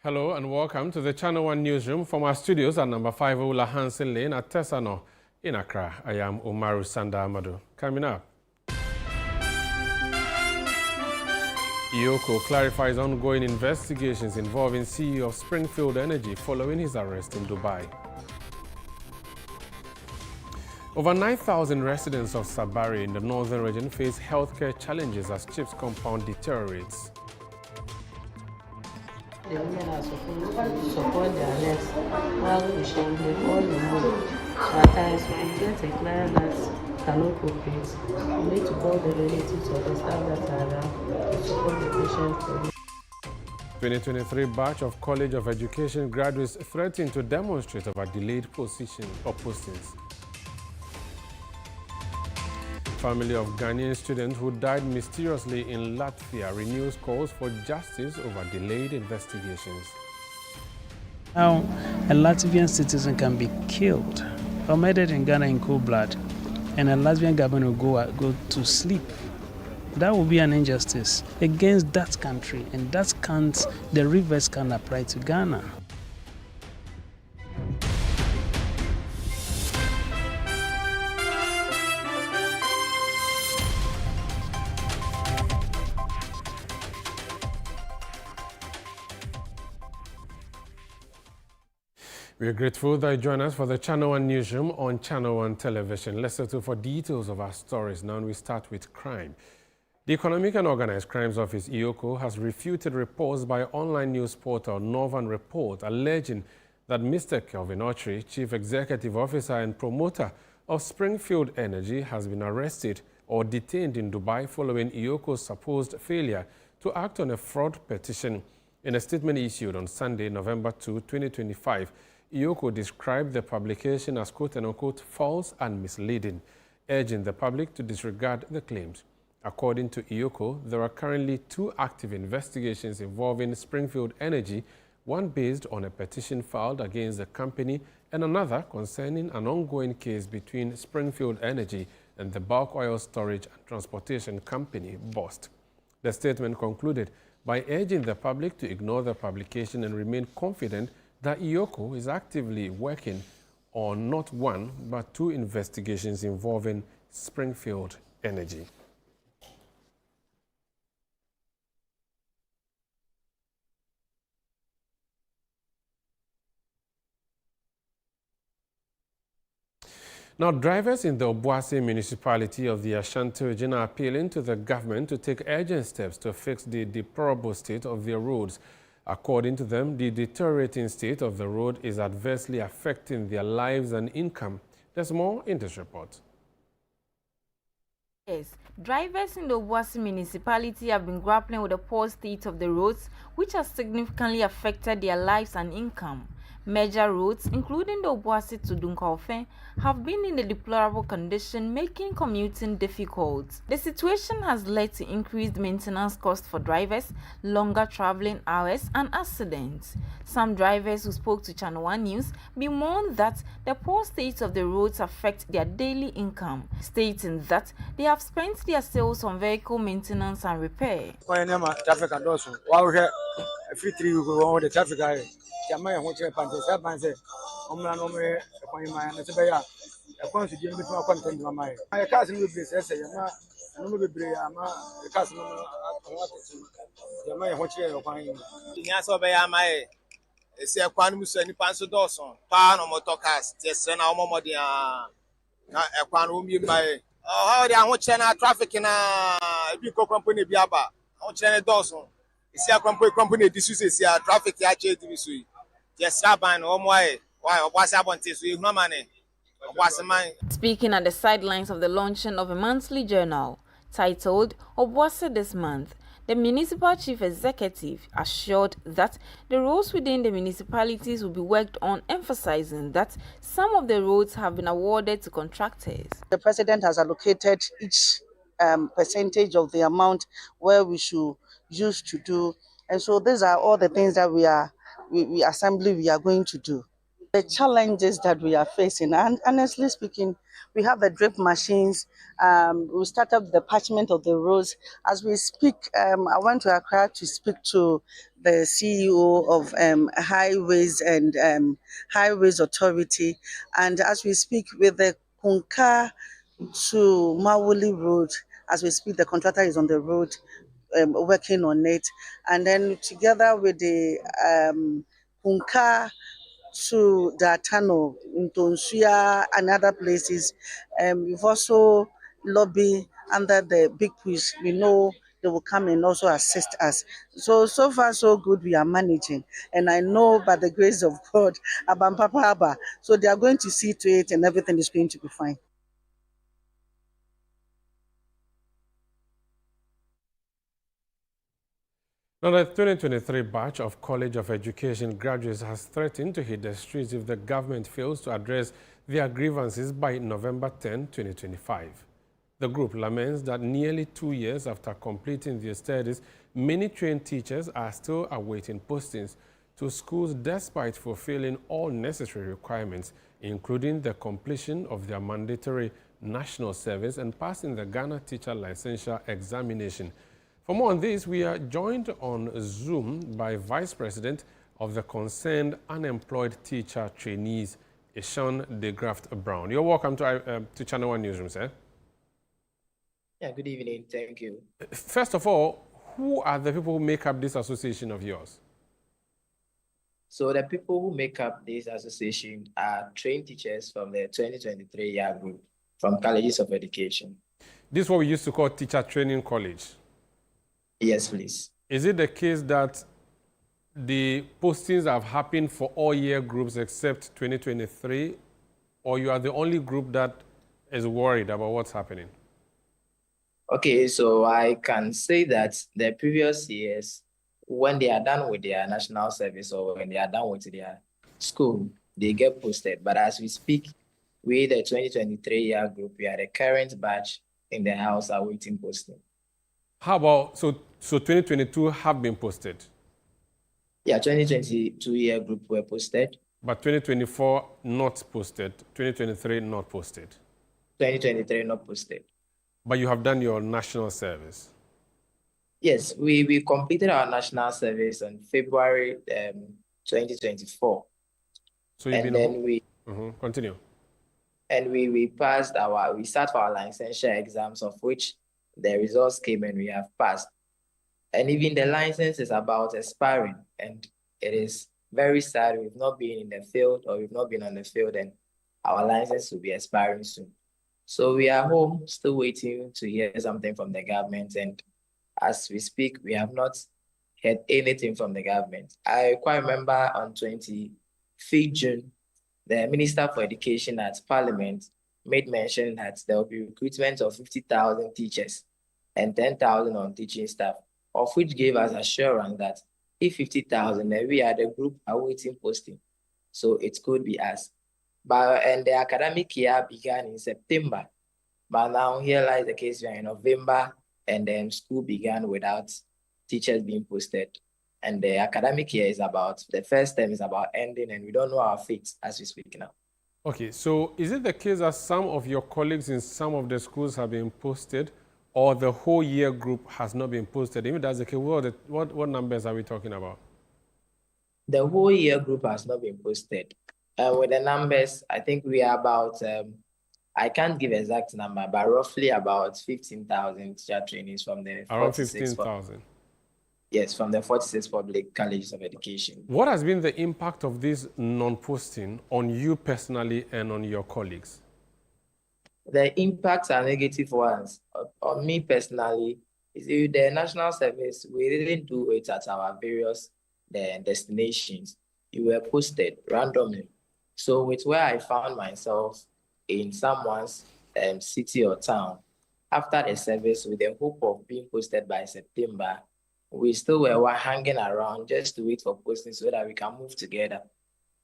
Hello and welcome to the Channel 1 Newsroom from our studios at number 5 Ola Hansen Lane at Tesano in Accra. I am Umaru Sanda Amadu. Coming up, Iyoko clarifies ongoing investigations involving CEO of Springfield Energy following his arrest in Dubai. Over 9,000 residents of Sabari in the northern region face healthcare challenges as chips compound deteriorates. The women are supposed to support their legs while we should be all removed. So at times when we get a client that cannot cooperate, we need to call the relatives of the staff that are around to support the patient. 2023 batch of College of Education graduates threaten to demonstrate over delayed position or postings. Family of Ghanaian student who died mysteriously in Latvia renews calls for justice over delayed investigations. Now, a Latvian citizen can be killed or murdered in Ghana in cold blood, and a Latvian government will go to sleep. That will be an injustice against that country, and the reverse can apply to Ghana. We are grateful that you join us for the Channel 1 Newsroom on Channel 1 Television. Let's settle for details of our stories. Now we start with crime. The Economic and Organized Crimes Office, Iyoko, has refuted reports by online news portal Northern Report alleging that Mr. Kelvin Otri, Chief Executive Officer and promoter of Springfield Energy, has been arrested or detained in Dubai following Iyoko's supposed failure to act on a fraud petition. In a statement issued on Sunday, November 2, 2025, Iyoko described the publication as quote-unquote false and misleading, urging the public to disregard the claims. According to Iyoko, there are currently 2 active investigations involving Springfield Energy, one based on a petition filed against the company and another concerning an ongoing case between Springfield Energy and the bulk oil storage and transportation company, BOST. The statement concluded by urging the public to ignore the publication and remain confident that Iyoko is actively working on not 1 but 2 investigations involving Springfield Energy. Now, drivers in the Obuasi municipality of the Ashanti region are appealing to the government to take urgent steps to fix the deplorable state of their roads. According to them, the deteriorating state of the road is adversely affecting their lives and income. There's more in this report. Yes, drivers in the Obuasi municipality have been grappling with the poor state of the roads, which has significantly affected their lives and income. Major roads, including the Obuasi to Dunkofe, have been in a deplorable condition, making commuting difficult. The situation has led to increased maintenance costs for drivers, longer traveling hours, and accidents. Some drivers who spoke to Channel 1 News bemoaned that the poor state of the roads affect their daily income, stating that they have spent their sales on vehicle maintenance and repair. Jamaica won't check on the Sabanse, Omlanome, Sepaya, a constitution between content of my cousin will be essay, and will be a cousin of Jamaica won't check upon him. Yasobaya, my Sekondi and Panso Dawson, Pan or Motocas, just send our Momodia, a quan room by how they are watching our traffic in a big company, Biaba, watching Dawson. It's a company, this is a traffic actually. Yes, Rabban, why was I want to no money? Speaking at the sidelines of the launching of a monthly journal titled Obuasi This Month, the municipal chief executive assured that the roads within the municipalities will be worked on, emphasizing that some of the roads have been awarded to contractors. The president has allocated each percentage of the amount where we should use to do, and so these are all the things that we are going to do. the challenges that we are facing. And honestly speaking, we have the drip machines. We start up the parchment of the roads. As we speak, I went to Accra to speak to the CEO of Highways and Highways Authority. And as we speak, with the Kunka to Mawuli Road, as we speak, the contractor is on the road working on it. And then together with the Kunka to the tunnel in Tonsuya and other places. We've also lobbied under the big push. We know they will come and also assist us. So far, so good, we are managing. And I know by the grace of God, Abam Papa Abba, so they are going to see to it and everything is going to be fine. Now, the 2023 batch of College of Education graduates has threatened to hit the streets if the government fails to address their grievances by November 10, 2025. The group laments that nearly 2 years after completing their studies, many trained teachers are still awaiting postings to schools despite fulfilling all necessary requirements, including the completion of their mandatory national service and passing the Ghana Teacher Licensure Examination. For more on this, we are joined on Zoom by Vice President of the concerned unemployed teacher trainees, Sean de Graft Brown. You're welcome to Channel One Newsroom, sir. Yeah, good evening. Thank you. First of all, who are the people who make up this association of yours? So the people who make up this association are trained teachers from the 2023 year group from colleges of education. This is what we used to call Teacher Training College. Yes, please. Is it the case that the postings have happened for all year groups except 2023, or you are the only group that is worried about what's happening? Okay, so I can say that the previous years, when they are done with their national service or when they are done with their school, they get posted. But as we speak, we, the 2023 year group, we are the current batch in the house awaiting posting. How about, so 2022 have been posted? Yeah, 2022 year group were posted. But 2024 not posted, 2023 not posted? 2023 not posted. But you have done your national service? Yes, we completed our national service on February 2024. So you've and been... then we... Continue. And we passed our... We sat for our licensure exams, of which the results came and we have passed. And even the license is about expiring. And it is very sad we've not been in the field or we've not been on the field and our license will be expiring soon. So we are home still waiting to hear something from the government. And as we speak, we have not heard anything from the government. I quite remember on 25th June, the Minister for Education at Parliament made mention that there will be recruitment of 50,000 teachers and 10,000 on teaching staff, of which gave us assurance that if 50,000, then we are the group awaiting posting. So it could be us. And the academic year began in September. But now here lies the case, we are in November, and then school began without teachers being posted. And the academic year is about, the first term is about ending, and we don't know our fate as we speak now. Okay, so is it the case that some of your colleagues in some of the schools have been posted, or the whole year group has not been posted? If that's the case, what numbers are we talking about? The whole year group has not been posted. With the numbers, I think we are about, I can't give exact number, but roughly about 15,000 teacher trainees from the... Around 15,000? Yes, from the 46 public colleges of education. What has been the impact of this non-posting on you personally and on your colleagues? The impacts are negative ones. On me personally, is the national service, we didn't do it at our various destinations. You were posted randomly. So with where I found myself in someone's city or town, after the service with the hope of being posted by September, we still were hanging around just to wait for posting so that we can move together.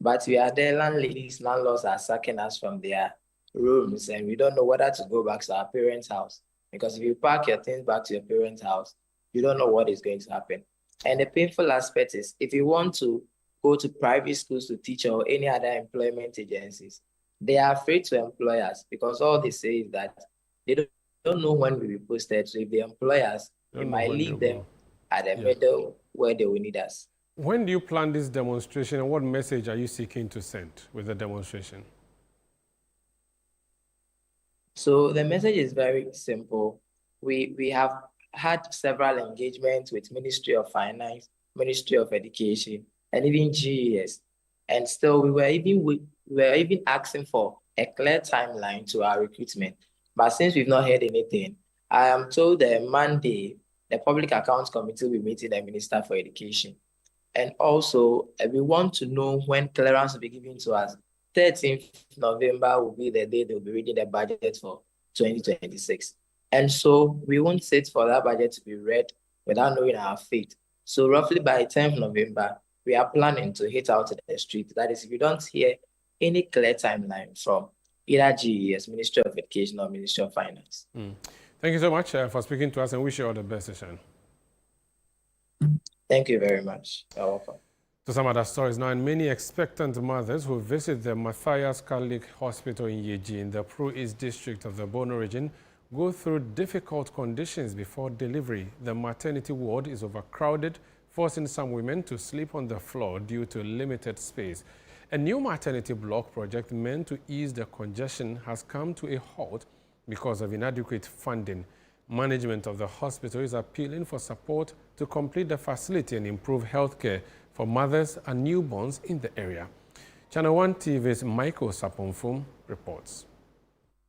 But we are there, landlords are sacking us from their rooms and we don't know whether to go back to our parents' house. Because if you pack your things back to your parents' house, you don't know what is going to happen. And the painful aspect is if you want to go to private schools to teach or any other employment agencies, they are afraid to employ us because all they say is that they don't know when we'll be posted. So if they employ us, they might leave them at the middle where they will need us. When do you plan this demonstration, and what message are you seeking to send with the demonstration? So the message is very simple. We have had several engagements with Ministry of Finance, Ministry of Education, and even GES. And still we were even asking for a clear timeline to our recruitment. But since we've not heard anything, I am told that Monday, the Public Accounts Committee will be meeting the Minister for Education. And also, we want to know when clearance will be given to us. 13th November will be the day they'll be reading the budget for 2026. And so we won't sit for that budget to be read without knowing our fate. So roughly by 10th November, we are planning to hit out the street. That is, if you don't hear any clear timeline from either GES, Ministry of Education, or Ministry of Finance. Thank you so much for speaking to us, and wish you all the best, Session. Thank you very much. You're welcome. To some other stories now, and many expectant mothers who visit the Matias Catholic Hospital in Yeji in the Pro East district of the Bono region go through difficult conditions before delivery. The maternity ward is overcrowded, forcing some women to sleep on the floor due to limited space. A new maternity block project meant to ease the congestion has come to a halt because of inadequate funding. Management of the hospital is appealing for support to complete the facility and improve healthcare for mothers and newborns in the area. Channel 1 TV's Michael Saponfum reports.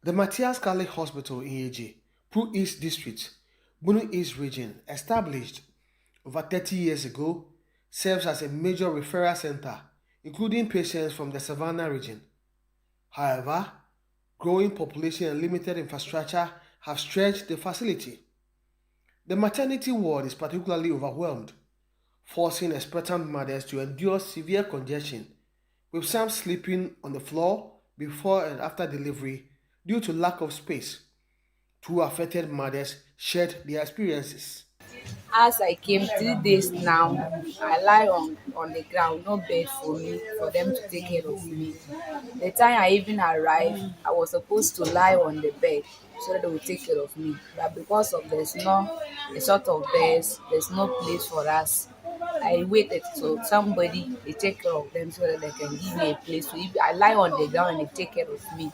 The Matias Catholic Hospital in Yeji, Pro East District, Bono East region, established over 30 years ago, serves as a major referral center, including patients from the Savannah region. However, growing population and limited infrastructure have stretched the facility. The maternity ward is particularly overwhelmed, forcing expectant mothers to endure severe congestion, with some sleeping on the floor before and after delivery due to lack of space. Two affected mothers shared their experiences. As I came 3 days now, I lie on the ground, no bed for me, for them to take care of me. The time I even arrived, I was supposed to lie on the bed so that they would take care of me. But because of there's no a sort of beds, there's no place for us. I waited so somebody they take care of them so that they can give me a place. So if I lie on the ground and they take care of me.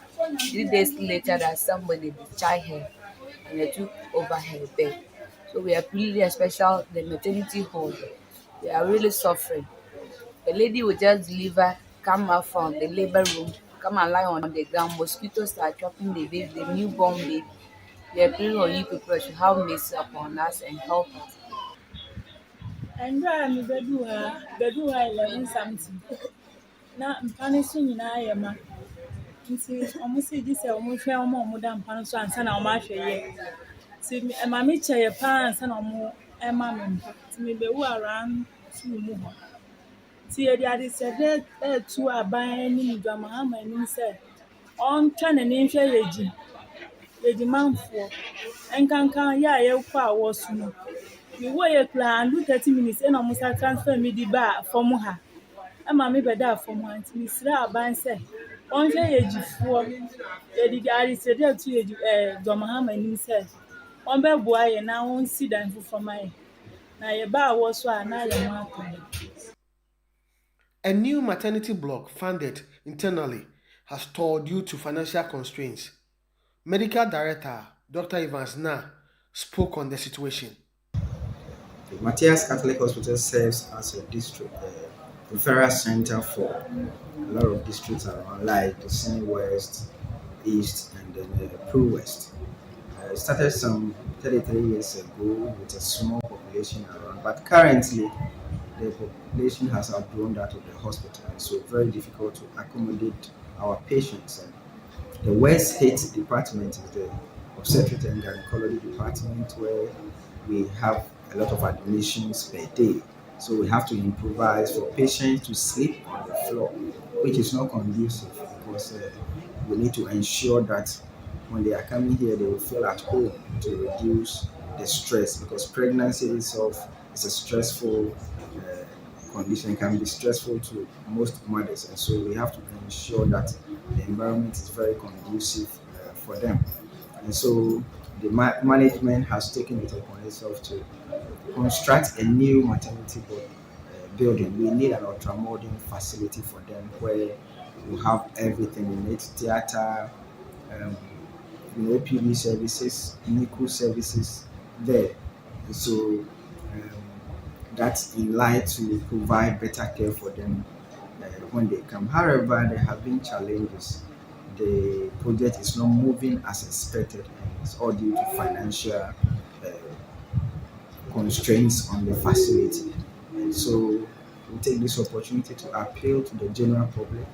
3 days later, that somebody discharged her and they took over her bed. So we are really especially the maternity hall. We are really suffering. The lady will just deliver, come out from the labor room, come and lie on the ground. Mosquitoes are chopping the baby, the newborn baby. We are praying on you people to have mercy upon us and help us. And I'm bedua 11 something. Now I'm punishing in Ayama. Almost this almost share more than Panos and San Almasha. See, and my meet your parents and more, and mamma, to me, who around 2 more. See, the other said that 2 are buying drama, and said, on 10 and inch age, the demand for, and can ya was soon. The way a plan, do 30 minutes, and almost I transfer me the bar from her. And mammy better from one to Miss Rabban said, on age 4, the daddy said that to Domaham and himself. On bed boy, and now won't see them for my. Now your bar was so another. A new maternity block funded internally has stalled due to financial constraints. Medical Director Dr. Evans Na spoke on the situation. The Matias Catholic Hospital serves as a district referral center for a lot of districts around, like the Sydney West, East, and then Pro West. It started some 33 years ago with a small population around, but currently the population has outgrown that of the hospital, so very difficult to accommodate our patients. And the worst hit department is the obstetrics and gynecology department, where we have a lot of admissions per day. So we have to improvise for patients to sleep on the floor, which is not conducive because we need to ensure that when they are coming here, they will feel at home to reduce the stress, because pregnancy itself is a stressful condition can be stressful to most mothers, and so we have to ensure that the environment is very conducive for them. And so the management has taken it upon itself to construct a new maternity building. We need an ultramodern facility for them where we have everything in it: theater, OPD services, NICU services there. And so that's in line to provide better care for them when they come. However, there have been challenges. The project is not moving as expected, and it's all due to financial constraints on the facility. And so we take this opportunity to appeal to the general public,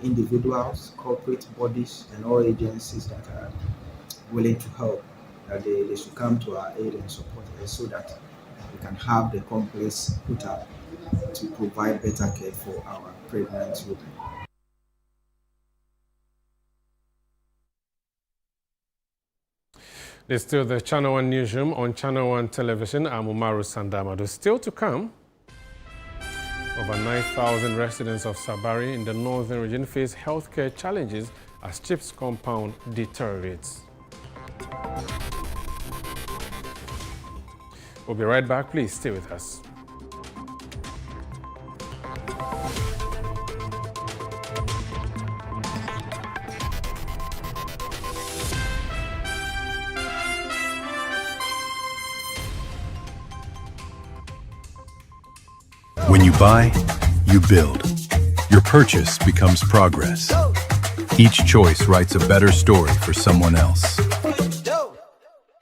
individuals, corporate bodies, and all agencies that are willing to help, that they should come to our aid and support us so that we can have the complex put up to provide better care for our pregnant women. There's still the Channel 1 Newsroom on Channel 1 Television. I'm Umaru Sandamado. Still to come, over 9,000 residents of Sabari in the northern region face healthcare challenges as CHIPS compound deteriorates. We'll be right back. Please stay with us. When you buy, you build. Your purchase becomes progress. Each choice writes a better story for someone else.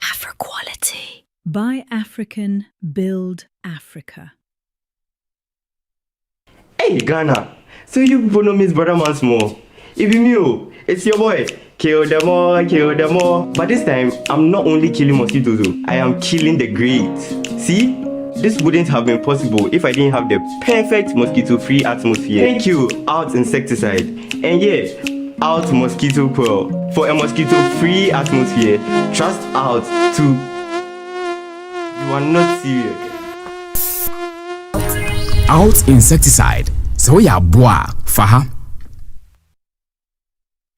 Afro-quality. Buy African, build Africa. Hey, Ghana. So you people know Miss Brother once more. If you knew, it's your boy. Kill them all, kill them all. But this time, I'm not only killing mosquitoes, I am killing the great. See? This wouldn't have been possible if I didn't have the perfect mosquito-free atmosphere. Thank you, Out Insecticide. And yeah, Out Mosquito Coil. For a mosquito-free atmosphere, trust Out to... You are not serious. Out Insecticide. So ya boa, faha.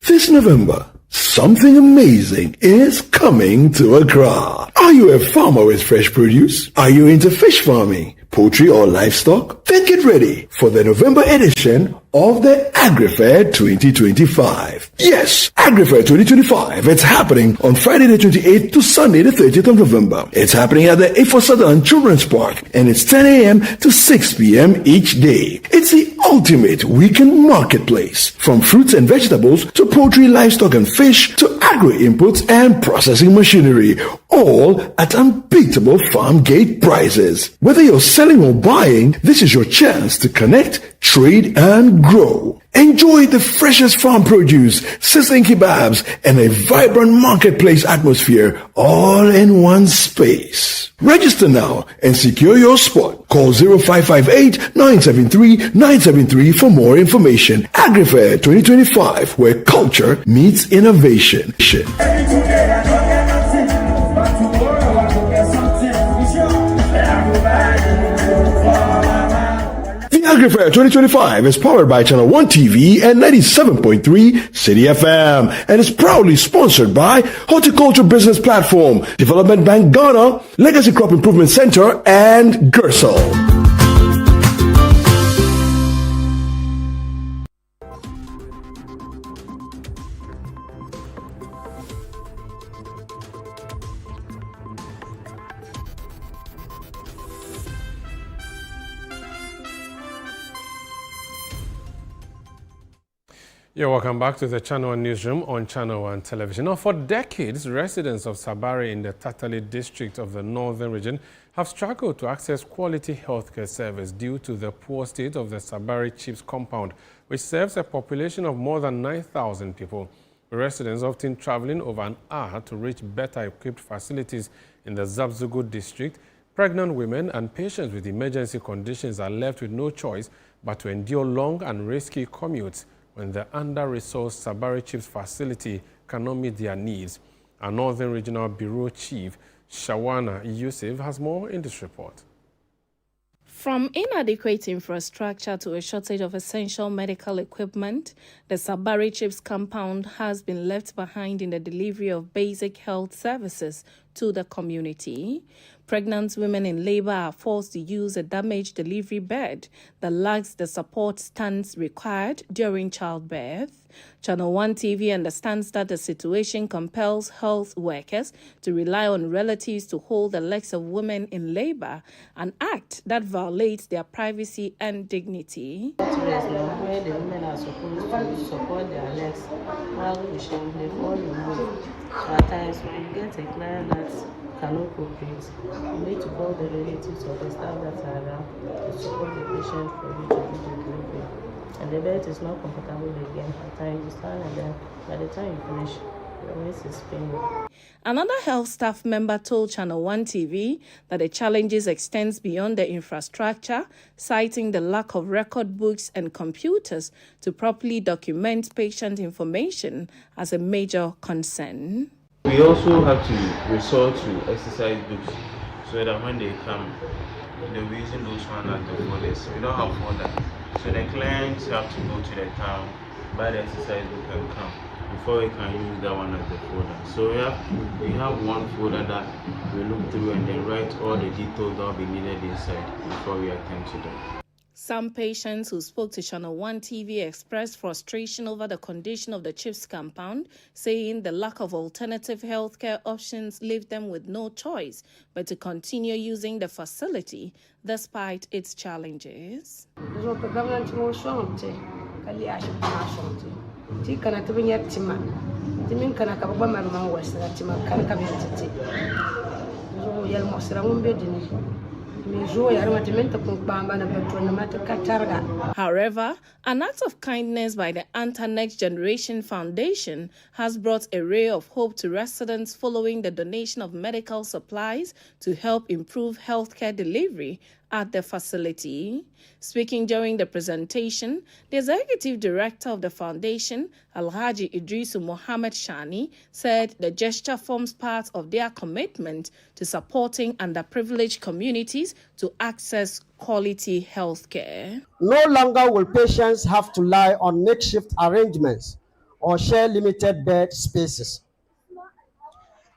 This November, something amazing is coming to Accra. Are you a farmer with fresh produce? Are you into fish farming, poultry or livestock? Then get ready for the November edition of the AgriFair 2025. Yes, AgriFair 2025. It's happening on Friday the 28th to Sunday the 30th of November. It's happening at the A4 Southern Children's Park, and it's 10 a.m. to 6 p.m. each day. It's the ultimate weekend marketplace, from fruits and vegetables to poultry, livestock and fish to agri-inputs and processing machinery, all at unbeatable farm gate prices. Whether you're selling or buying, this is your chance to connect, trade and grow. Enjoy the freshest farm produce, sizzling kebabs, and a vibrant marketplace atmosphere all in one space. Register now and secure your spot. Call 0558-973-973 for more information. AgriFair 2025, where culture meets innovation. AgriFair 2025 is powered by Channel 1 TV and 97.3 City FM and is proudly sponsored by Horticulture Business Platform, Development Bank Ghana, Legacy Crop Improvement Center, and Gersel. You're welcome back to the Channel 1 Newsroom on Channel 1 Television. Now, for decades, residents of Sabari in the Tatali district of the northern region have struggled to access quality healthcare service due to the poor state of the Sabari CHIPS compound, which serves a population of more than 9,000 people. Residents often traveling over an hour to reach better equipped facilities in the Zabzugu district. Pregnant women and patients with emergency conditions are left with no choice but to endure long and risky commutes when the under-resourced Sabari CHIPS facility cannot meet their needs. Our Northern Regional Bureau Chief, Shawana Yusuf, has more in this report. From inadequate infrastructure to a shortage of essential medical equipment, the Sabari Chips compound has been left behind in the delivery of basic health services to the community. Pregnant women in labor are forced to use a damaged delivery bed that lacks the support stands required during childbirth. Channel 1 TV understands that the situation compels health workers to rely on relatives to hold the legs of women in labor, an act that violates their privacy and dignity. Where the women are supposed to support their legs while wishing they fall removed. So at times when you get a client that cannot cooperate, you need to call the relatives or the staff that are around to support the patient for you to do the delivery. And the bed is not comfortable again. At times you stand and then by the time you finish, your waist is paining. Another health staff member told Channel 1 TV that the challenges extends beyond the infrastructure, citing the lack of record books and computers to properly document patient information as a major concern. We also have to resort to exercise books so that when they come, they'll be using those ones as the folders. We don't have folders. So the clients have to go to the town, buy the exercise book and come before we can use that one as the folder. So we have one folder that we look through and then write all the details that will be needed inside before we attend to them. Some patients who spoke to Channel 1 TV expressed frustration over the condition of the Chips compound, saying the lack of alternative healthcare options leave them with no choice but to continue using the facility despite its challenges. However, an act of kindness by the Anta Next Generation Foundation has brought a ray of hope to residents following the donation of medical supplies to help improve healthcare delivery at the facility. Speaking during the presentation, the executive director of the foundation, Alhaji Idrisu Mohammed Shani, said the gesture forms part of their commitment to supporting underprivileged communities to access quality health care. No longer will patients have to lie on makeshift arrangements or share limited bed spaces.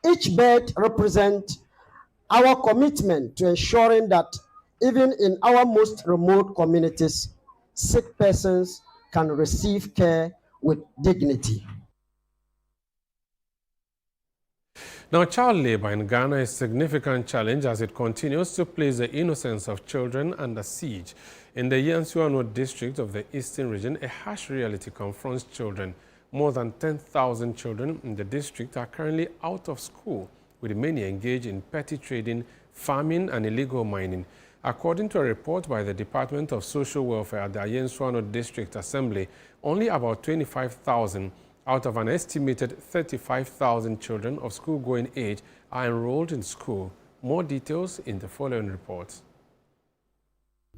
Each bed represents our commitment to ensuring that even in our most remote communities, sick persons can receive care with dignity. Now, child labor in Ghana is a significant challenge as it continues to place the innocence of children under siege. In the Ayensuano district of the Eastern region, a harsh reality confronts children. More than 10,000 children in the district are currently out of school, with many engaged in petty trading, farming, and illegal mining. According to a report by the Department of Social Welfare at the Ayensuano District Assembly, only about 25,000 out of an estimated 35,000 children of school-going age are enrolled in school. More details in the following reports.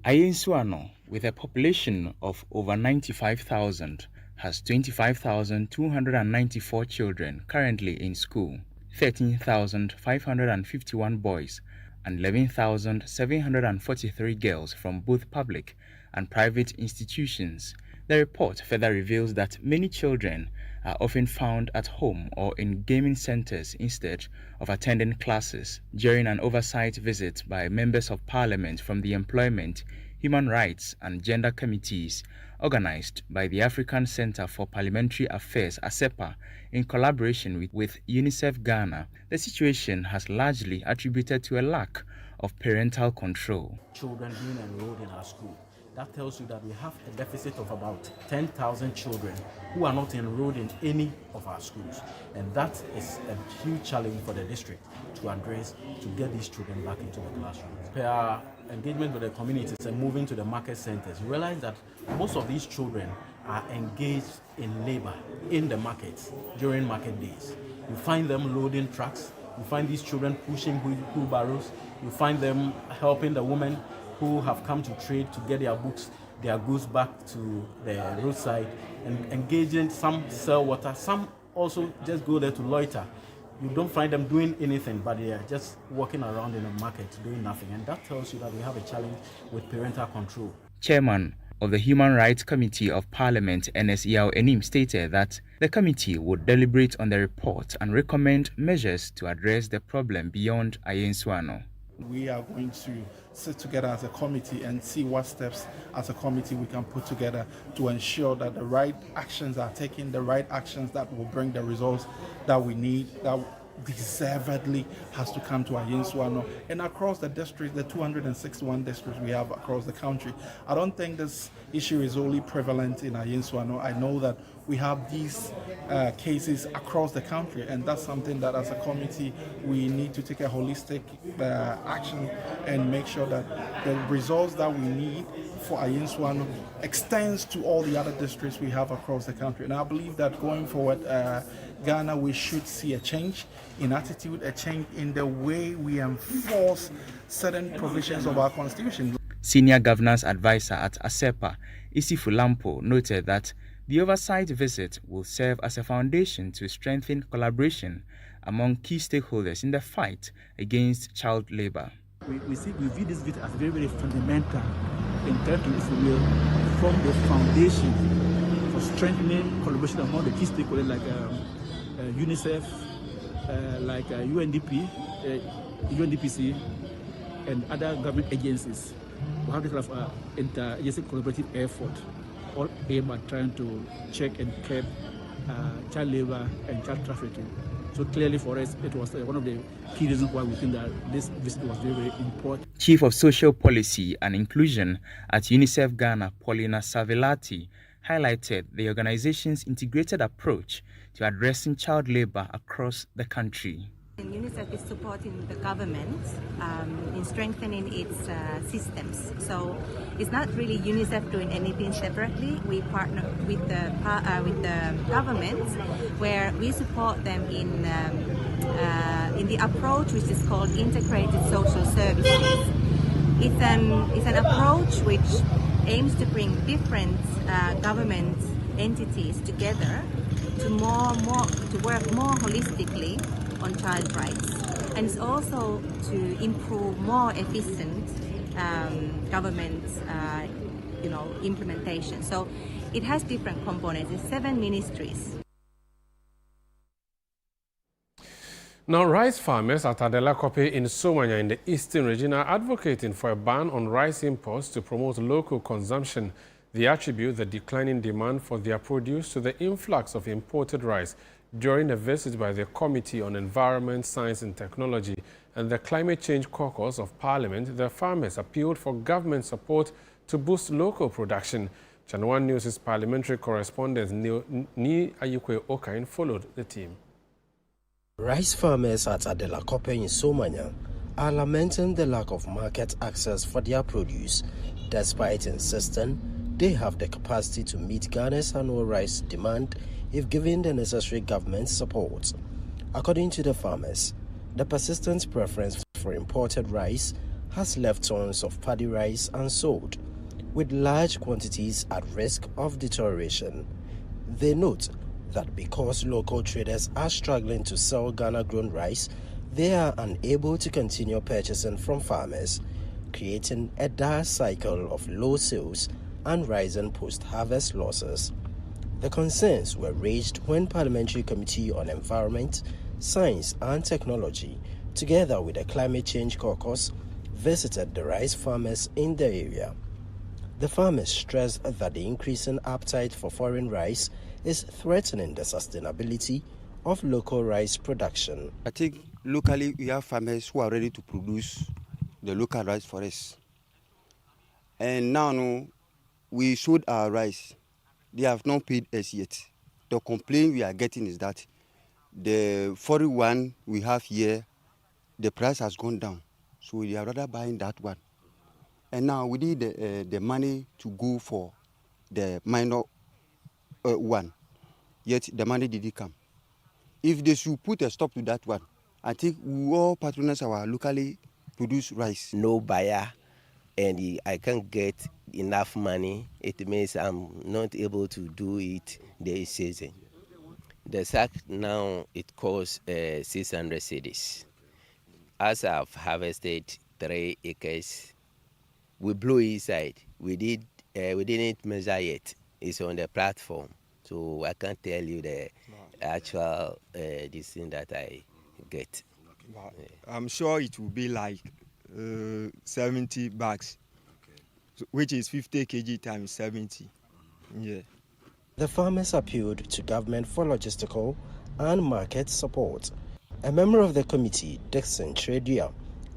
Ayensuano, with a population of over 95,000, has 25,294 children currently in school, 13,551 boys, and 11,743 girls from both public and private institutions. The report further reveals that many children are often found at home or in gaming centers instead of attending classes. During an oversight visit by members of parliament from the Employment, Human Rights and Gender Committees organized by the African Center for Parliamentary Affairs, ASEPA, in collaboration with UNICEF Ghana, the situation has largely attributed to a lack of parental control. Children being enrolled in our school. That tells you that we have a deficit of about 10,000 children who are not enrolled in any of our schools. And that is a huge challenge for the district to address, to get these children back into the classrooms. Per our engagement with the communities and moving to the market centers, we realize that most of these children are engaged in labor in the markets during market days. You find them loading trucks, you find these children pushing wheelbarrows, you find them helping the women who have come to trade to get their goods back to the roadside and engaging. Some sell water, some also just go there to loiter. You don't find them doing anything, but they are just walking around in the market doing nothing. And that tells you that we have a challenge with parental control. Chairman of the Human Rights Committee of Parliament, NSEL Enim, stated that the committee would deliberate on the report and recommend measures to address the problem beyond Ayensuano. We are going to sit together as a committee and see what steps as a committee we can put together to ensure that the right actions are taken, the right actions that will bring the results that we need, that deservedly has to come to Ayensuano and across the district, the 261 districts we have across the country. I don't think this issue is only prevalent in Ayensuano. I know that we have these cases across the country, and that's something that as a committee we need to take a holistic action and make sure that the results that we need for Ayensuano extends to all the other districts we have across the country. And I believe that going forward, Ghana, we should see a change in attitude, a change in the way we enforce certain provisions of our constitution. Senior Governance Advisor at ASEPA, Isifu Lampo, noted that the oversight visit will serve as a foundation to strengthen collaboration among key stakeholders in the fight against child labor. We view this visit as very, very fundamental in trying to, if you will, form the foundation for strengthening collaboration among the key stakeholders like UNICEF, like UNDP, UNDPC, and other government agencies. We have this kind of inter-agency collaborative effort, all aimed at trying to check and curb child labor and child trafficking. So clearly for us, it was one of the key reasons why we think that this visit was very, very important. Chief of Social Policy and Inclusion at UNICEF Ghana, Paulina Savilati, highlighted the organization's integrated approach to addressing child labor across the country. UNICEF is supporting the government in strengthening its systems. So it's not really UNICEF doing anything separately. We partner with the government, where we support them in the approach which is called integrated social services. It's an approach which aims to bring different government entities together to work more holistically on child rights, and it's also to improve more efficient government implementation. So it has different components. It's 7 ministries. Now, rice farmers at Adela Kope in Somanya in the eastern region are advocating for a ban on rice imports to promote local consumption. They attribute the declining demand for their produce to the influx of imported rice. During a visit by the Committee on Environment, Science and Technology and the Climate Change Caucus of Parliament, the farmers appealed for government support to boost local production. Channel 1 News' parliamentary correspondent Ni Ayukwe Okain followed the team. Rice farmers at Adela Kope in Somanya are lamenting the lack of market access for their produce, despite insisting they have the capacity to meet Ghana's annual rice demand if given the necessary government support. According to the farmers, the persistent preference for imported rice has left tons of paddy rice unsold, with large quantities at risk of deterioration. They note that because local traders are struggling to sell Ghana-grown rice, they are unable to continue purchasing from farmers, creating a dire cycle of low sales and rising post-harvest losses. The concerns were raised when Parliamentary Committee on Environment, Science and Technology, together with the Climate Change Caucus, visited the rice farmers in the area. The farmers stressed that the increasing appetite for foreign rice is threatening the sustainability of local rice production. I think locally we have farmers who are ready to produce the local rice for us. And now we sold our rice. They have not paid us yet. The complaint we are getting is that the 41 we have here, the price has gone down. So we are rather buying that one. And now we need the money to go for the minor one. Yet the money didn't come. If they should put a stop to that one, I think we all patronize our locally produced rice. No buyer, and I can't get enough money. It means I'm not able to do it this season. The sack now it costs 600 cedis. As I've harvested 3 acres, we blew inside. We didn't measure yet. It's on the platform, so I can't tell you the actual this thing that I get. I'm sure it will be like 70 bags, which is 50 kg times 70. Yeah. The farmers appealed to government for logistical and market support. A member of the committee, Dixon Tredia,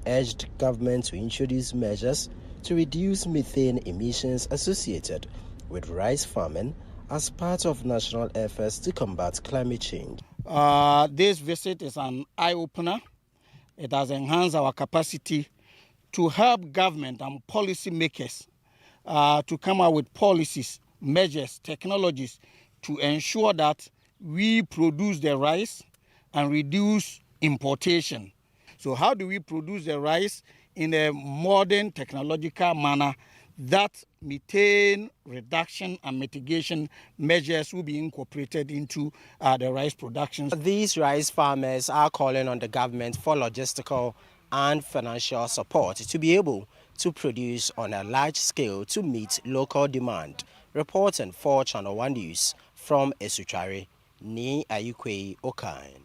urged government to introduce measures to reduce methane emissions associated with rice farming as part of national efforts to combat climate change. This visit is an eye-opener. It has enhanced our capacity to help government and policy makers to come up with policies, measures, technologies to ensure that we produce the rice and reduce importation. So how do we produce the rice in a modern technological manner that methane reduction and mitigation measures will be incorporated into the rice production? These rice farmers are calling on the government for logistical and financial support to be able to produce on a large scale to meet local demand. Reporting for Channel 1 News from Esuchari, Ni Ayukwe Okan.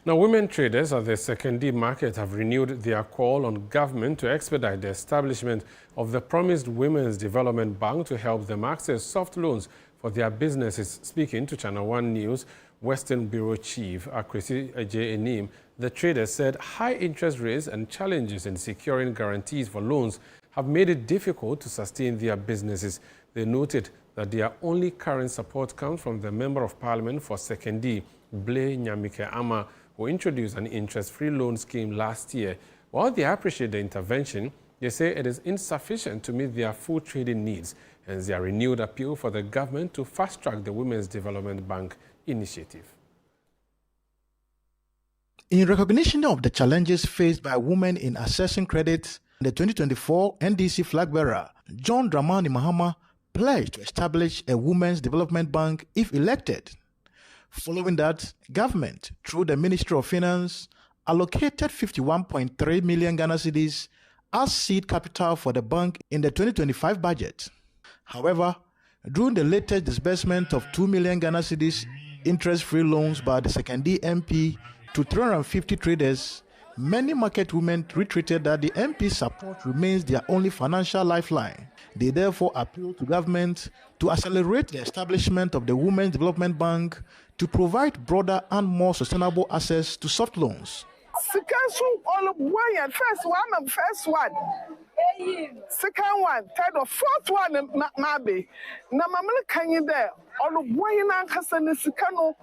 Now, women traders at the Sekondi market have renewed their call on government to expedite the establishment of the promised Women's Development Bank to help them access soft loans for their businesses. Speaking to Channel 1 News, Western Bureau Chief Akwesi J. Enim, the traders said high interest rates and challenges in securing guarantees for loans have made it difficult to sustain their businesses. They noted that their only current support comes from the Member of Parliament for Sekondi, Ble Nyamike Ama, who introduced an interest-free loan scheme last year. While they appreciate the intervention, they say it is insufficient to meet their full trading needs, hence their renewed appeal for the government to fast-track the Women's Development Bank initiative. In recognition of the challenges faced by women in accessing credit, the 2024 NDC flag bearer, John Dramani Mahama, pledged to establish a Women's Development Bank if elected. Following that, government, through the Ministry of Finance, allocated 51.3 million Ghana cedis as seed capital for the bank in the 2025 budget. However, during the latest disbursement of 2 million Ghana cedis interest-free loans by the Sekondi MP to 350 traders, many market women retreated that the MP's support remains their only financial lifeline. They therefore appeal to government to accelerate the establishment of the Women's Development Bank to provide broader and more sustainable access to soft loans. First one. Second one, third or fourth one, maybe. Na mamma can you there? All of wine and Casaniscano.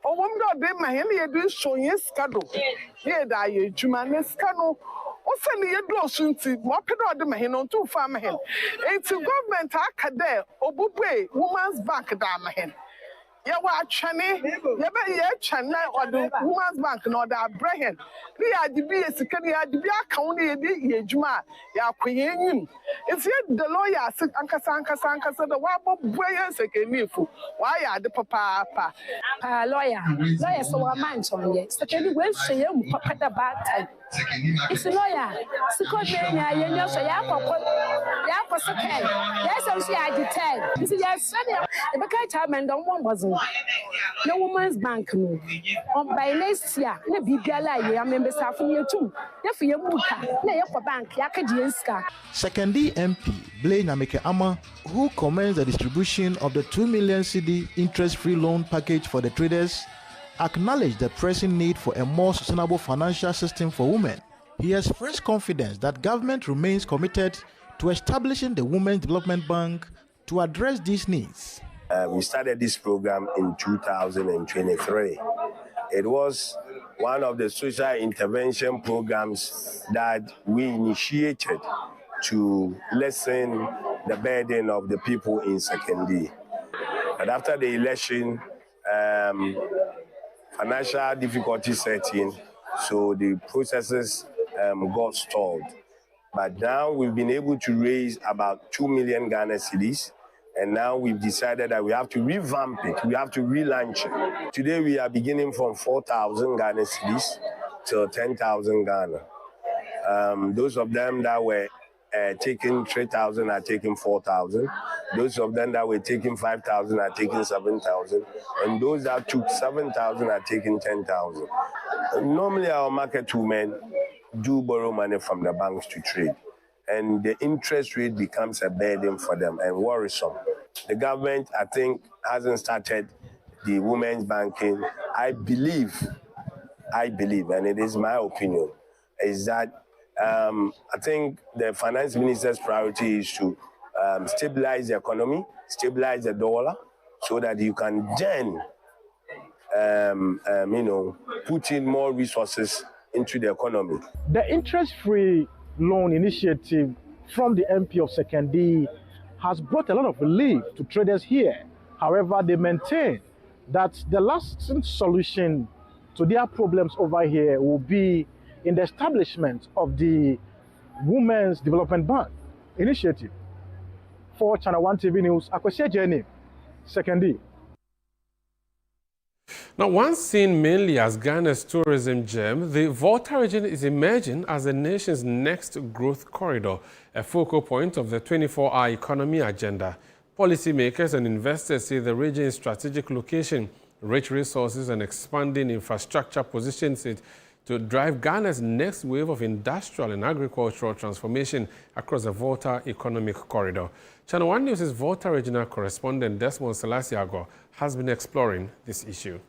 Or one dog, they my hand, you show yes, Cado. Here, die, Jumanescano. O send the door soon to mop it out the man on 2 farm hen. It's a government academy, Obube, Woman's Bank, damn hen. Ya wa chane ya be ye chane or the Women's Bank no da brehen we are the be sikani ya the account ye di ejuma ya kwenyim if you the lawyer sit ankasa the wa bo boye sekeni fu wa ya the papa lawyer so wa man chon ye sekeni we hye mu papa da bad time it's lawyer Sekondi nya ye nyo so ya akọ second yes so ya detain it's ya sani e be ka chairman don won bozo the Women's Bank no on by next year na bibiala ye amembe safo yetum na fi ye muka na ye for bank ya ka di enska. Sekondi MP Ble Nyamike Ama, who commends the distribution of the 2 million cedi interest-free loan package for the traders, acknowledged the pressing need for a more sustainable financial system for women. He has expressed confidence that government remains committed to establishing the Women's Development Bank to address these needs. We started this program in 2023. It was one of the social intervention programs that we initiated to lessen the burden of the people in Sekondi. And after the election, financial difficulties set in, so the processes got stalled. But now we've been able to raise about 2 million Ghana cedis And now we've decided that we have to revamp it. We have to relaunch it. Today we are beginning from 4,000 Ghana cedis to 10,000 Ghana. Those of them that were taking 3,000 are taking 4,000. Those of them that were taking 5,000 are taking 7,000. And those that took 7,000 are taking 10,000. Normally our market women do borrow money from the banks to trade. And the interest rate becomes a burden for them and worrisome. The government, I think, hasn't started the women's banking. I believe, and it is my opinion, is that I think the finance minister's priority is to stabilize the economy, stabilize the dollar, so that you can then, put in more resources into the economy. The interest-free loan initiative from the MP of Sekondi has brought a lot of relief to traders here. However, they maintain that the lasting solution to their problems over here will be in the establishment of the Women's Development Bank initiative. For Channel 1 TV News, Akwesi Jenny, Sekondi. Now, once seen mainly as Ghana's tourism gem, the Volta region is emerging as the nation's next growth corridor, a focal point of the 24-hour economy agenda. Policymakers and investors say the region's strategic location, rich resources and expanding infrastructure positions it to drive Ghana's next wave of industrial and agricultural transformation across the Volta economic corridor. Channel 1 News' Volta regional correspondent Desmond Selasiago has been exploring this issue.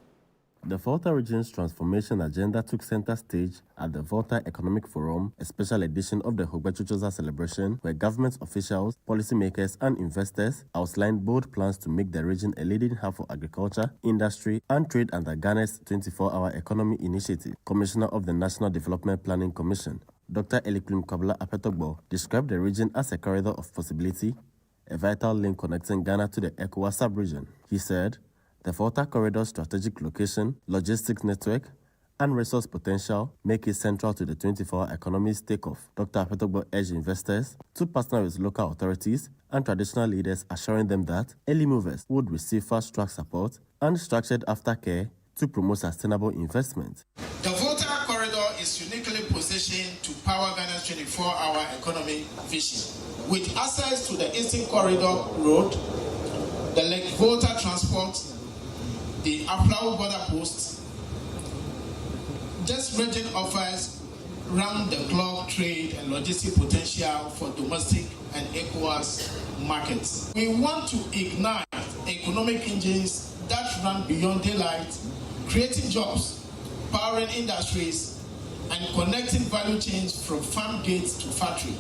The Volta region's transformation agenda took center stage at the Volta Economic Forum, a special edition of the Hogbachuchoza celebration, where government officials, policymakers, and investors outlined bold plans to make the region a leading hub for agriculture, industry, and trade under Ghana's 24-hour economy initiative. Commissioner of the National Development Planning Commission, Dr. Eliklim Kabla Apetogbo, described the region as a corridor of possibility, a vital link connecting Ghana to the ECOWAS sub-region. He said, the Volta corridor's strategic location, logistics network, and resource potential make it central to the 24-hour economy's takeoff. Dr. Apetogbo urged investors to partner with local authorities and traditional leaders, assuring them that early movers would receive fast-track support and structured aftercare to promote sustainable investment. The Volta corridor is uniquely positioned to power Ghana's 24-hour economic vision. With access to the Eastern Corridor Road, the Lake Volta Transport, the Aflau border post, this region offers round-the-clock trade and logistic potential for domestic and ECOWAS markets. We want to ignite economic engines that run beyond daylight, creating jobs, powering industries, and connecting value chains from farm gates to factory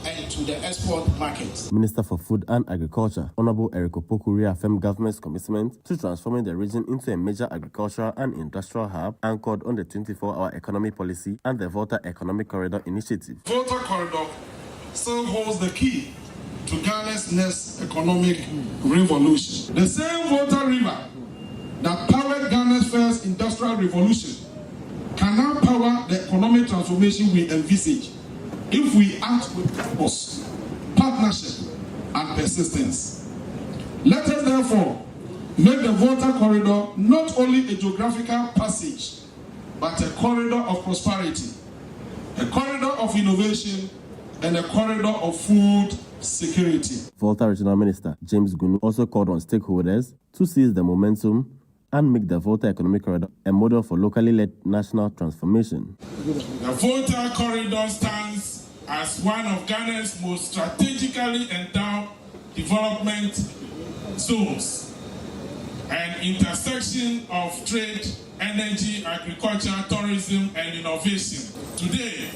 and to the export markets. Minister for Food and Agriculture, Honorable Eric Opoku, reaffirmed government's commitment to transforming the region into a major agricultural and industrial hub anchored on the 24-hour economy policy and the Volta Economic Corridor Initiative. Volta Corridor still holds the key to Ghana's next economic revolution. The same Volta River that powered Ghana's first industrial revolution can now power the economic transformation we envisage if we act with purpose, partnership, and persistence. Let us therefore make the Volta Corridor not only a geographical passage, but a corridor of prosperity, a corridor of innovation, and a corridor of food security. Volta Regional Minister James Gunu also called on stakeholders to seize the momentum and make the Volta Economic Corridor a model for locally led national transformation. The Volta Corridor stands as one of Ghana's most strategically endowed development zones, an intersection of trade, energy, agriculture, tourism, and innovation. Today,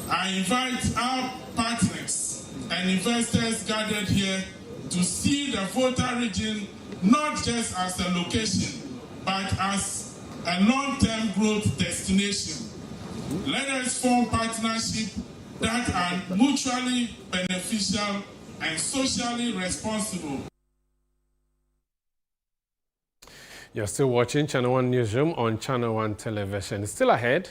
I invite our partners and investors gathered here to see the Volta region not just as a location, but as a long-term growth destination. Let us form partnerships that are mutually beneficial and socially responsible. You're still watching Channel 1 Newsroom on Channel 1 Television. Still ahead,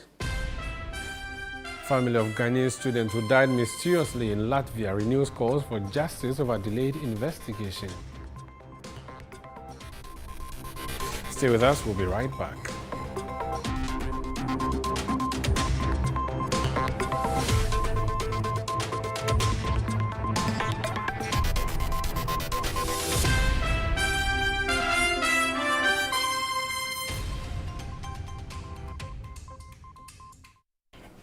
family of Ghanaian student who died mysteriously in Latvia renews calls for justice over delayed investigation. Stay with us, we'll be right back.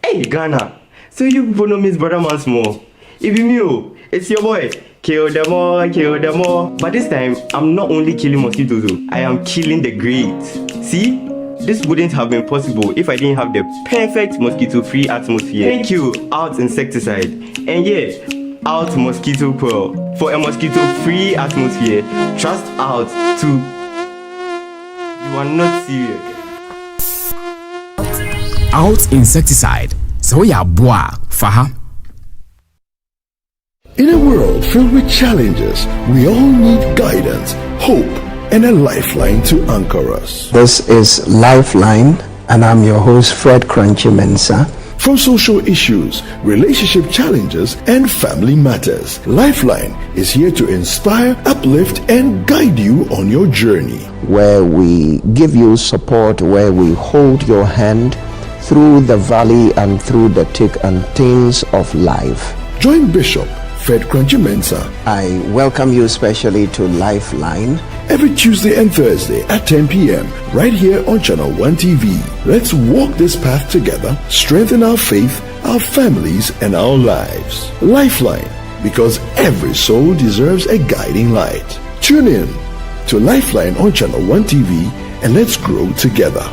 Hey, Ghana. So you people know Miss Brother Man Small. If you knew, it's your boy. Kill them all, kill them all. But this time, I'm not only killing mosquitoes, I am killing the greats. See? This wouldn't have been possible if I didn't have the perfect mosquito-free atmosphere. Thank you, Out Insecticide. And yeah, Out Mosquito Coil. For a mosquito-free atmosphere, trust Out to... You are not serious. Out Insecticide. So ya boa, faha. In a world filled with challenges, we all need guidance, hope, and a lifeline to anchor us. This is Lifeline, and I'm your host, Fred Crunchy Mensa. From social issues, relationship challenges, and family matters, Lifeline is here to inspire, uplift, and guide you on your journey. Where we give you support, where we hold your hand through the valley and through the thick and thins of life. Join Bishop Fred Crunchy Mensa. I welcome you especially to Lifeline. Every Tuesday and Thursday at 10 p.m. right here on Channel 1 TV. Let's walk this path together, strengthen our faith, our families, and our lives. Lifeline, because every soul deserves a guiding light. Tune in to Lifeline on Channel 1 TV and let's grow together.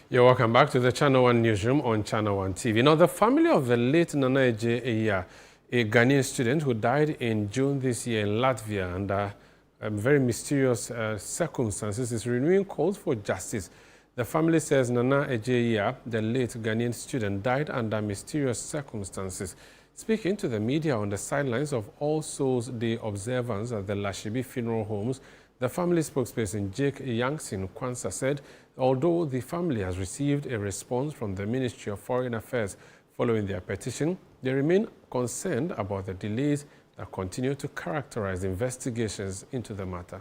You're welcome back to the Channel 1 Newsroom on Channel 1 TV. Now, the family of the late Nana Ejeia, a Ghanaian student who died in June this year in Latvia under very mysterious circumstances, is renewing calls for justice. The family says Nana Ejeia, the late Ghanaian student, died under mysterious circumstances. Speaking to the media on the sidelines of All Souls Day observance at the Lashibi Funeral Homes, the family spokesperson Jake Yangsin Kwanzaa said, although the family has received a response from the Ministry of Foreign Affairs following their petition, they remain concerned about the delays that continue to characterize investigations into the matter.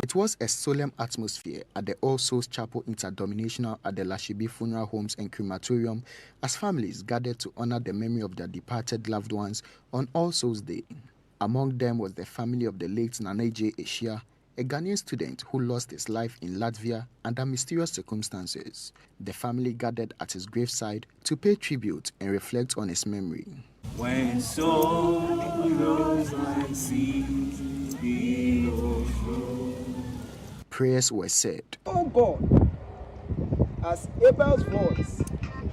It was a solemn atmosphere at the All Souls Chapel Interdenominational at the Lashibi Funeral Homes and Crematorium as families gathered to honor the memory of their departed loved ones on All Souls Day. Among them was the family of the late Nana Ejeia, a Ghanaian student who lost his life in Latvia under mysterious circumstances. The family gathered at his graveside to pay tribute and reflect on his memory. When sorrows like seas below. Prayers were said. Oh God, as Abel's voice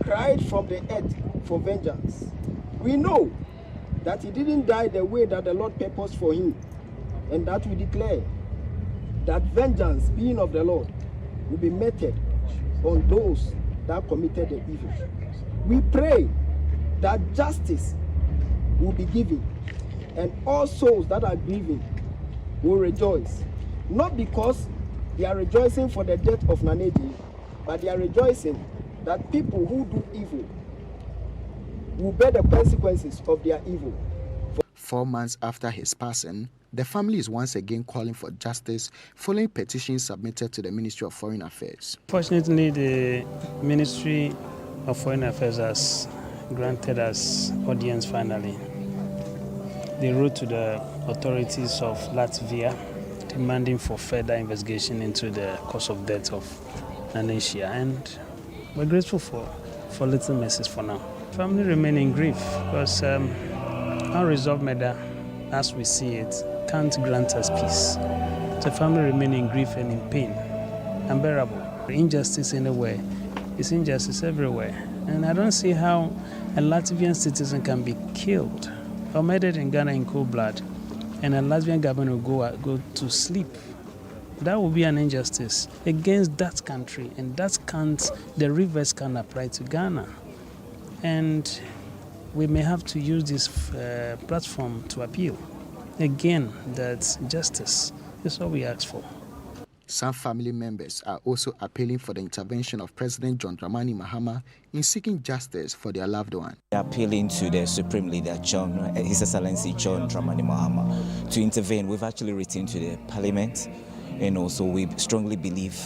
cried from the earth for vengeance, we know that he didn't die the way that the Lord purposed for him, and that we declare that vengeance, being of the Lord, will be meted on those that committed the evil. We pray that justice will be given, and all souls that are grieving will rejoice, not because they are rejoicing for the death of Nana Ejeia, but they are rejoicing that people who do evil will bear the consequences of their evil. 4 months after his passing, the family is once again calling for justice following petitions submitted to the Ministry of Foreign Affairs. Fortunately, the Ministry of Foreign Affairs has granted us audience finally. They wrote to the authorities of Latvia demanding for further investigation into the cause of death of Nana Ejeia, and we're grateful for little message for now. Family remain in grief because unresolved murder, as we see it, can't grant us peace. The family remain in grief and in pain, unbearable. Injustice anywhere is injustice everywhere, and I don't see how a Latvian citizen can be killed or murdered in Ghana in cold blood, and a Latvian government will go to sleep That will be an injustice against that country, and that can't, the reverse can apply to Ghana. And we may have to use this platform to appeal. Again, that justice is what we ask for. Some family members are also appealing for the intervention of President John Dramani Mahama in seeking justice for their loved one. Appealing to the Supreme Leader, His Excellency John Dramani Mahama, to intervene. We've actually written to the Parliament, so we strongly believe,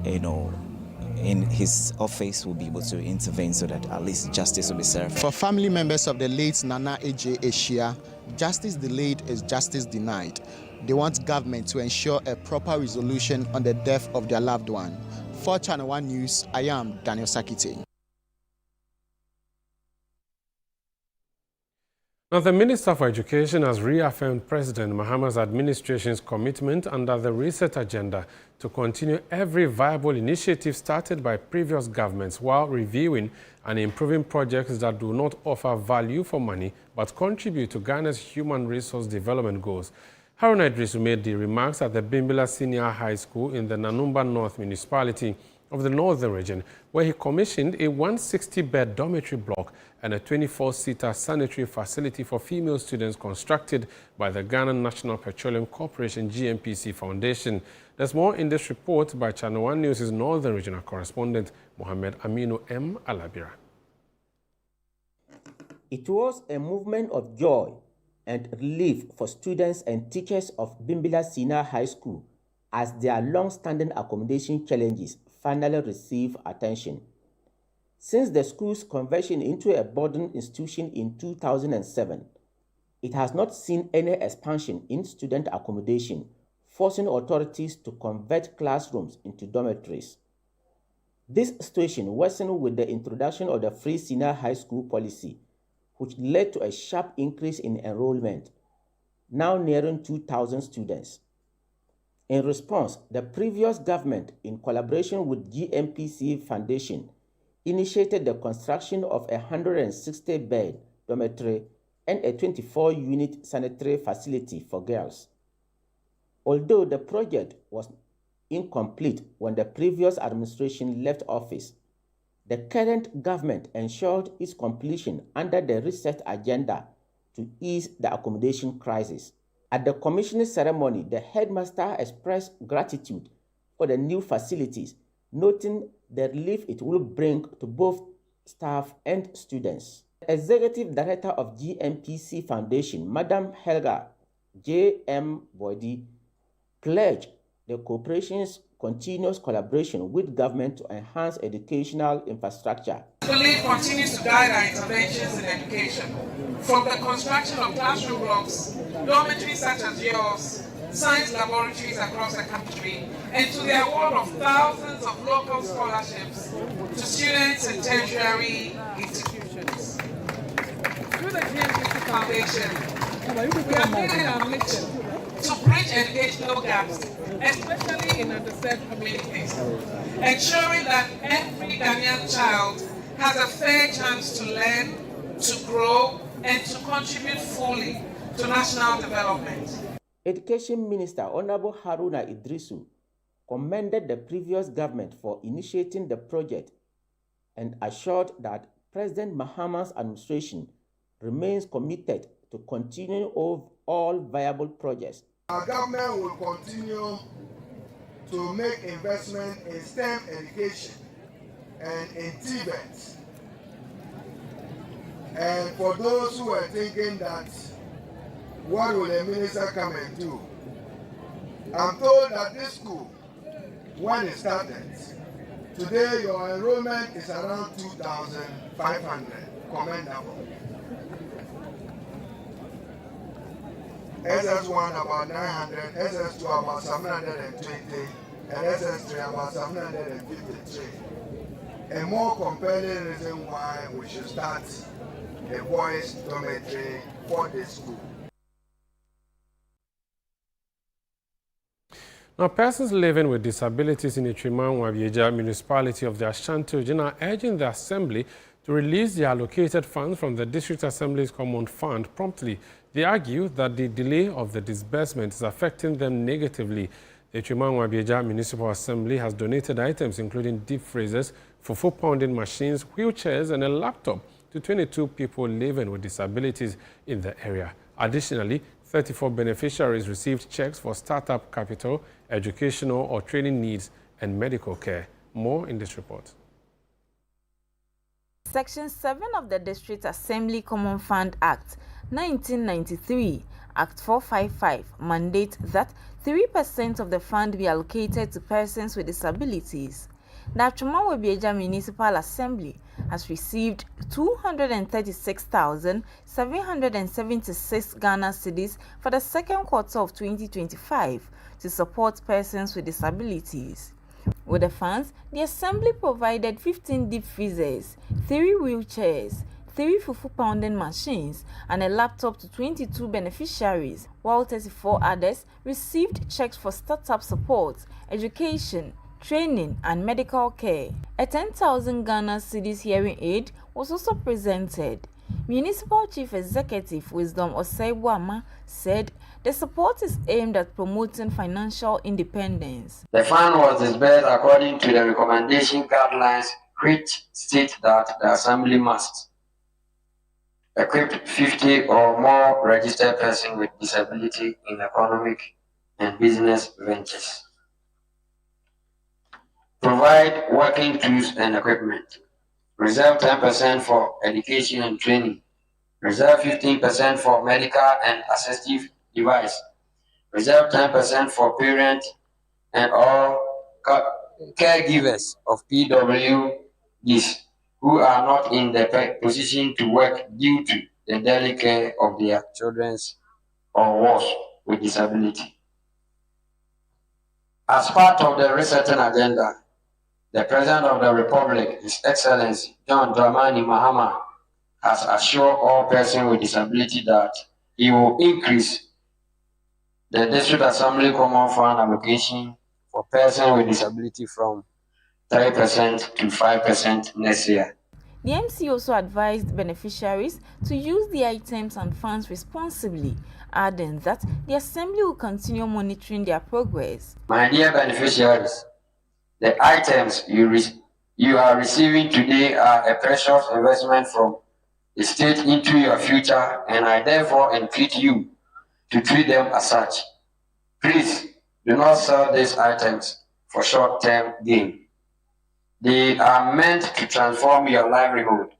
in his office will be able to intervene so that at least justice will be served. For family members of the late Nana A.J. Eshia, justice delayed is justice denied. They want government to ensure a proper resolution on the death of their loved one. For Channel 1 News, I am Daniel Sakite. Now, the Minister for Education has reaffirmed President Mahama's administration's commitment under the reset agenda to continue every viable initiative started by previous governments while reviewing and improving projects that do not offer value for money but contribute to Ghana's human resource development goals. Haruna Idrisu made the remarks at the Bimbilla Senior High School in the Nanumba North Municipality of the Northern Region, where he commissioned a 160-bed dormitory block and a 24-seater sanitary facility for female students constructed by the Ghana National Petroleum Corporation GNPC Foundation. There's more in this report by Channel 1 News' Northern Regional correspondent, Mohammed Aminu M. Alabira. It was a movement of joy and relief for students and teachers of Bimbilla Senior High School as their long-standing accommodation challenges finally receive attention. Since the school's conversion into a boarding institution in 2007, it has not seen any expansion in student accommodation, forcing authorities to convert classrooms into dormitories. This situation worsened with the introduction of the free senior high school policy, which led to a sharp increase in enrollment, now nearing 2,000 students. In response, the previous government, in collaboration with GNPC Foundation, initiated the construction of a 160-bed dormitory and a 24-unit sanitary facility for girls. Although the project was incomplete when the previous administration left office, the current government ensured its completion under the reset agenda to ease the accommodation crisis. At the commissioning ceremony, the headmaster expressed gratitude for the new facilities, noting the relief it will bring to both staff and students. The Executive Director of GNPC Foundation, Madam Helga J.M. Bodi, pledged the corporation's continuous collaboration with government to enhance educational infrastructure. Belief continues to guide our interventions in education, from the construction of classroom blocks, dormitories such as yours, science laboratories across the country, and to the award of thousands of local scholarships to students in tertiary institutions. Through the GNPC Foundation, we are building our mission to bridge educational gaps, especially in underserved communities, ensuring that every Ghanaian child has a fair chance to learn, to grow, and to contribute fully to national development. Education Minister Honorable Haruna Idrisu commended the previous government for initiating the project and assured that President Mahama's administration remains committed to continuing all viable projects. Our government will continue to make investment in STEM education and in TVET. And for those who are thinking that, what will the minister come and do? I'm told that this school, when it started, today your enrollment is around 2,500. Commendable. SS1 about 900, SS2 about 720, and SS3 about 753. A more compelling reason why we should start a boys' dormitory for this school. Now, persons living with disabilities in the Triman-Wabieja municipality of the Ashanti region are urging the Assembly to release the allocated funds from the District Assembly's Common Fund promptly. They argue that the delay of the disbursement is affecting them negatively. The Chumangwa Municipal Assembly has donated items including deep freezers, fufu pounding machines, wheelchairs and a laptop to 22 people living with disabilities in the area. Additionally, 34 beneficiaries received checks for startup capital, educational or training needs and medical care. More in this report. Section 7 of the District Assembly Common Fund Act 1993, Act 455, mandates that 3% of the fund be allocated to persons with disabilities. The Chumangwa Municipal Assembly has received 236,776 Ghana cedis for the second quarter of 2025 to support persons with disabilities. With the funds, the Assembly provided 15 deep freezers, 3 wheelchairs, 3 fufu pounding machines, and a laptop to 22 beneficiaries, while 34 others received checks for startup support, education, training, and medical care. A 10,000 Ghana cedis hearing aid was also presented. Municipal Chief Executive Wisdom Oseibuama said the support is aimed at promoting financial independence. The fund was disbursed according to the recommendation guidelines which state that the Assembly must equip 50 or more registered persons with disability in economic and business ventures, provide working tools and equipment, reserve 10% for education and training, reserve 15% for medical and assistive device, reserve 10% for parents and all caregivers of PWDs who are not in the position to work due to the daily care of their children or worse with disability. As part of the resetting agenda, the President of the Republic, His Excellency John Dramani Mahama, has assured all persons with disability that he will increase the District Assembly Common Fund allocation for persons with disability from 3% to 5% next year. The MC also advised beneficiaries to use the items and funds responsibly, adding that the Assembly will continue monitoring their progress. My dear beneficiaries, the items you are receiving today are a precious investment from the state into your future, and I therefore entreat you to treat them as such. Please do not sell these items for short-term gain. They are meant to transform your livelihood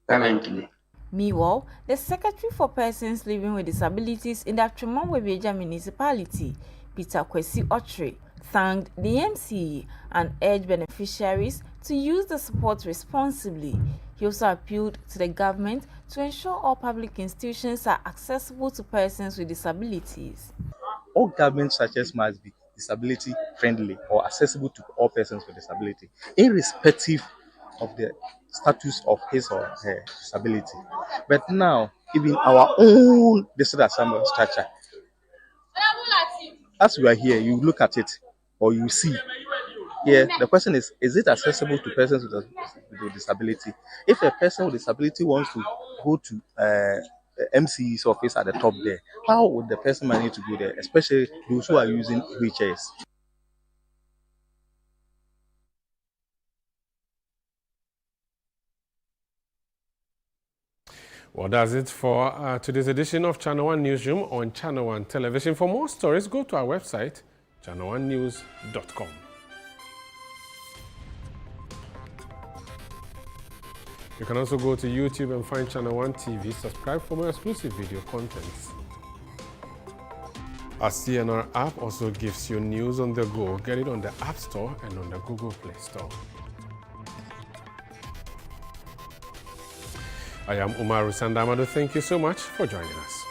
permanently. Meanwhile, the Secretary for Persons Living with Disabilities in the Chumangwa Municipality, Peter Kwesi Ochre, thanked the MCE and urged beneficiaries to use the support responsibly. He also appealed to the government to ensure all public institutions are accessible to persons with disabilities. All government structures must be disability friendly or accessible to all persons with disability, irrespective of the status of his or her disability. But now, even our own district assembly structure, as we are here, you look at it or you see. Yeah, the question is it accessible to persons with disability? If a person with disability wants to go to MCE's office at the top there, how would the person manage to go there, especially those who are using wheelchairs? Well, that's it for today's edition of Channel One Newsroom on Channel One Television. For more stories, go to our website, channel1news.com. You can also go to YouTube and find Channel One TV. Subscribe for more exclusive video contents. Our CNR app also gives you news on the go. Get it on the App Store and on the Google Play Store. I am Umaru Sandamado. Thank you so much for joining us.